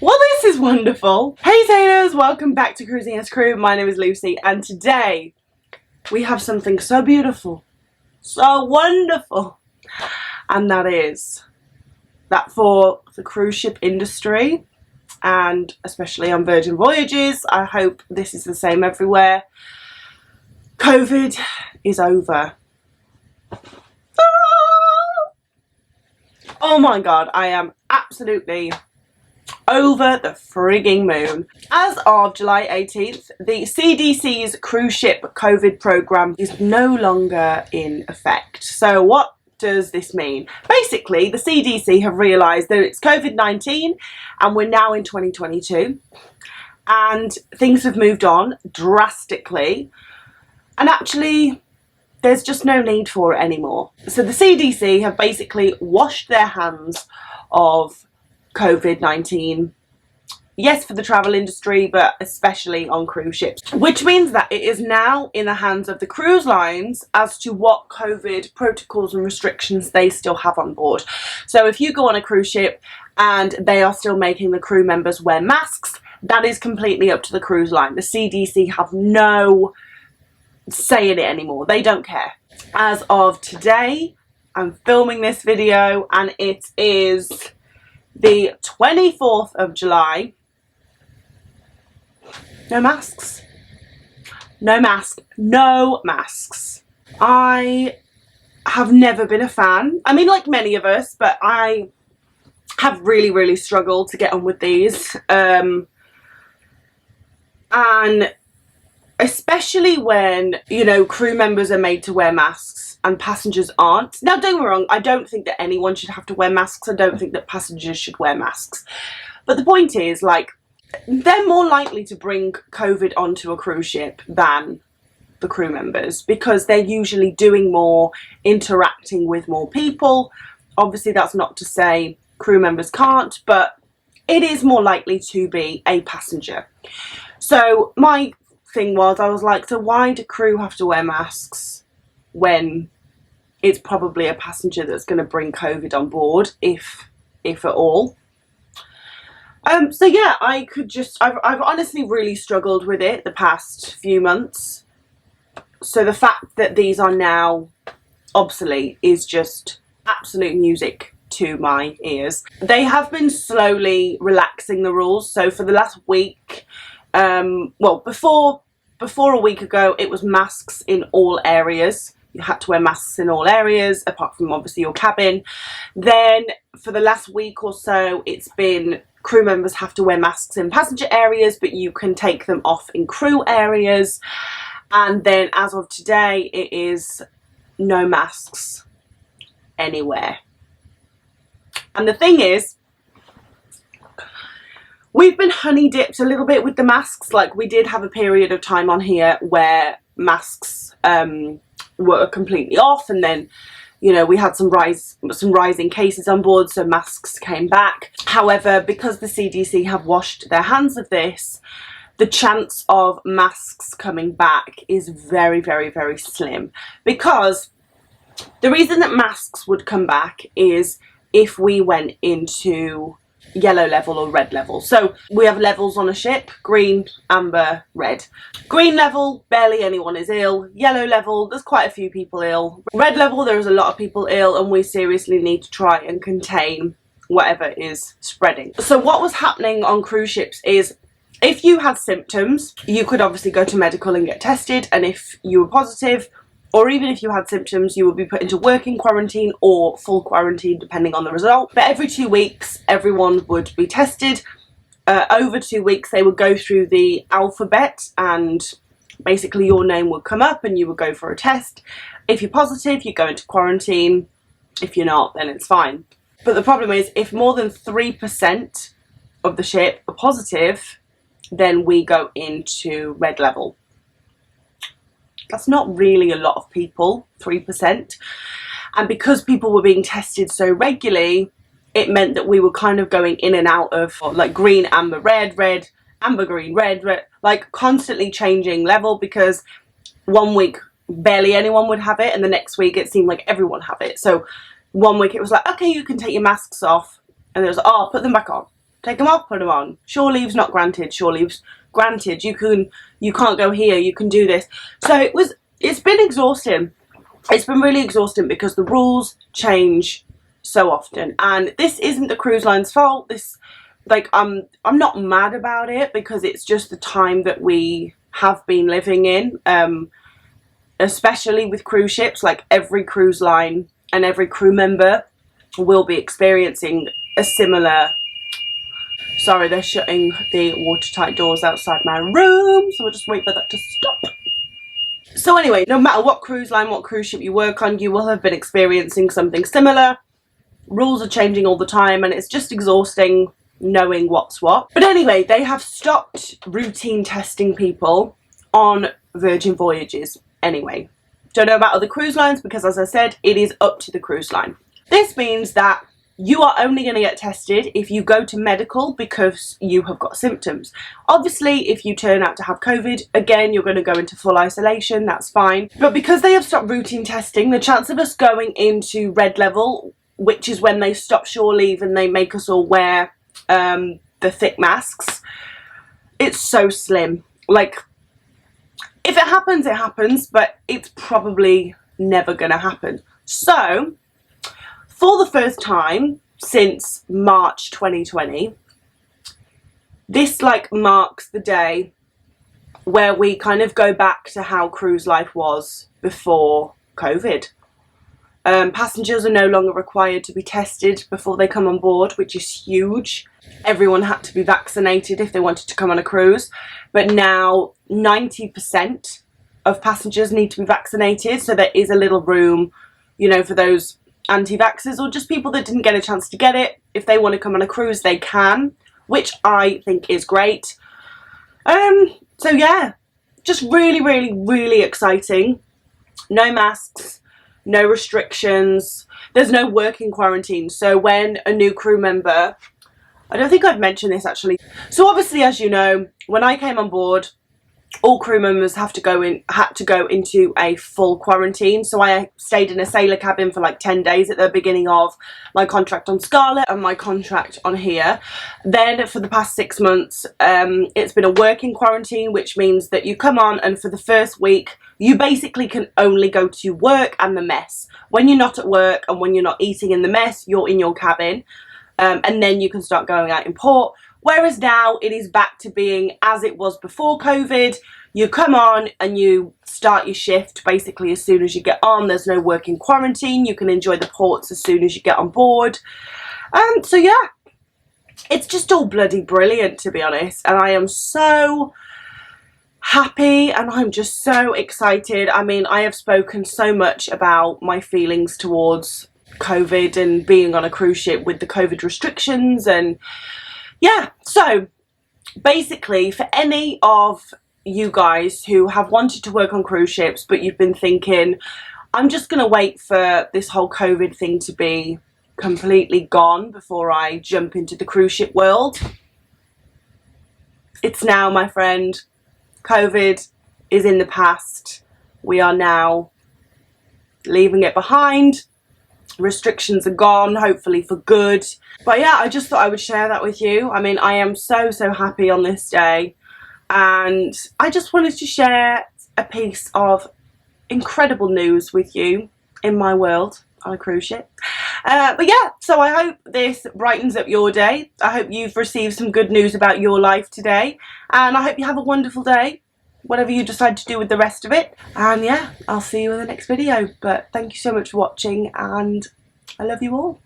Well, this is wonderful. Hey sailors, welcome back to Cruising as Crew. My name is Lucy and today we have something so beautiful, so wonderful, and that is that for the cruise ship industry and especially on Virgin Voyages, I hope this is the same everywhere, COVID is over. Oh my god, I am absolutely over the frigging moon. As of July 18th, the CDC's cruise ship COVID program is no longer in effect. So what does this mean? Basically, the CDC have realised that it's COVID-19 and we're now in 2022 and things have moved on drastically and actually there's just no need for it anymore. So the CDC have basically washed their hands of COVID-19, yes, for the travel industry, but especially on cruise ships, which means that it is now in the hands of the cruise lines as to what COVID protocols and restrictions they still have on board. So if you go on a cruise ship and they are still making the crew members wear masks, that is completely up to the cruise line. The CDC have no say in it anymore. They don't care. As of today, I'm filming this video and it is the 24th of July. No masks. No mask. No masks. I have never been a fan. I mean, like many of us, but I have really struggled to get on with these. And especially when, you know, crew members are made to wear masks and passengers aren't. Now, don't get me wrong, I don't think that anyone should have to wear masks. I don't think that passengers should wear masks. But the point is, like, they're more likely to bring COVID onto a cruise ship than the crew members because they're usually doing more, interacting with more people. Obviously, that's not to say crew members can't, but it is more likely to be a passenger. So my thing was, I was like, so why do crew have to wear masks when it's probably a passenger that's going to bring COVID on board, if at all? So yeah, I've honestly really struggled with it the past few months. So the fact that these are now obsolete is just absolute music to my ears. They have been slowly relaxing the rules. So for the last week, well, before a week ago, it was masks in all areas. You had to wear masks in all areas, apart from obviously your cabin. Then for the last week or so, it's been crew members have to wear masks in passenger areas, but you can take them off in crew areas. And then as of today, it is no masks anywhere. And the thing is, we've been honey dipped a little bit with the masks. Like, we did have a period of time on here where masks were completely off, and then, you know, we had some rising cases on board, so masks came back. However, because the CDC have washed their hands of this, the chance of masks coming back is very slim, because the reason that masks would come back is if we went into yellow level or red level. So we have levels on a ship: green, amber, red. Green level, barely anyone is ill. Yellow level, there's quite a few people ill. Red level, there's a lot of people ill, and we seriously need to try and contain whatever is spreading. So what was happening on cruise ships is, if you had symptoms, you could obviously go to medical and get tested, and if you were positive, or even if you had symptoms, you would be put into working quarantine or full quarantine, depending on the result. But every 2 weeks, everyone would be tested. Over 2 weeks, they would go through the alphabet, and basically your name would come up and you would go for a test. If you're positive, you go into quarantine. If you're not, then it's fine. But the problem is, if more than 3% of the ship are positive, then we go into red level. That's not really a lot of people, 3%. And because people were being tested so regularly, it meant that we were kind of going in and out of like green, amber, red, red, amber, green, red, red, like constantly changing level, because 1 week barely anyone would have it and the next week it seemed like everyone had it. So 1 week it was like, okay, you can take your masks off, and it was, oh, put them back on. Take them off, put them on. Shore leave's not granted. Shore leave's granted. You can't go here. You can do this. So it's been exhausting. It's been really exhausting because the rules change so often, and this isn't the cruise line's fault. This, like, I'm not mad about it because it's just the time that we have been living in, especially with cruise ships. Like, every cruise line and every crew member will be experiencing a similar... Sorry, they're shutting the watertight doors outside my room, so we'll just wait for that to stop. So anyway, no matter what cruise line, what cruise ship you work on, you will have been experiencing something similar. Rules are changing all the time, and it's just exhausting knowing what's what. But anyway, they have stopped routine testing people on Virgin Voyages anyway. Don't know about other cruise lines because, as I said, it is up to the cruise line. This means that you are only going to get tested if you go to medical because you have got symptoms. Obviously, if you turn out to have COVID, again, you're going to go into full isolation, that's fine. But because they have stopped routine testing, the chance of us going into red level, which is when they stop shore leave and they make us all wear the thick masks, it's so slim. Like, if it happens, it happens, but it's probably never going to happen. So, for the first time since March 2020, this like marks the day where we kind of go back to how cruise life was before COVID. Passengers are no longer required to be tested before they come on board, which is huge. Everyone had to be vaccinated if they wanted to come on a cruise, but now 90% of passengers need to be vaccinated, so there is a little room, you know, for those anti-vaxxers or just people that didn't get a chance to get it. If they want to come on a cruise, they can, which I think is great. So yeah, just really exciting. No masks, no restrictions, there's no working quarantine. So when a new crew member, I don't think I've mentioned this actually. So obviously, as you know, when I came on board, all crew members had to go into a full quarantine. So I stayed in a sailor cabin for like 10 days at the beginning of my contract on Scarlet and my contract on here. Then for the past 6 months, it's been a working quarantine, which means that you come on and for the first week, you basically can only go to work and the mess. When you're not at work and when you're not eating in the mess, you're in your cabin. And then you can start going out in port. Whereas now it is back to being as it was before COVID. You come on and you start your shift basically as soon as you get on. There's no working quarantine. You can enjoy the ports as soon as you get on board. So yeah, it's just all bloody brilliant, to be honest. And I am so happy and I'm just so excited. I mean, I have spoken so much about my feelings towards COVID and being on a cruise ship with the COVID restrictions, and yeah, so basically for any of you guys who have wanted to work on cruise ships but you've been thinking, I'm just going to wait for this whole COVID thing to be completely gone before I jump into the cruise ship world, it's now, my friend. COVID is in the past. We are now leaving it behind. Restrictions are gone, hopefully for good. But yeah, I just thought I would share that with you. I mean, I am so happy on this day, and I just wanted to share a piece of incredible news with you in my world on a cruise ship. But yeah, so I hope this brightens up your day. I hope you've received some good news about your life today, and I hope you have a wonderful day, whatever you decide to do with the rest of it. And yeah, I'll see you in the next video. But thank you so much for watching, and I love you all.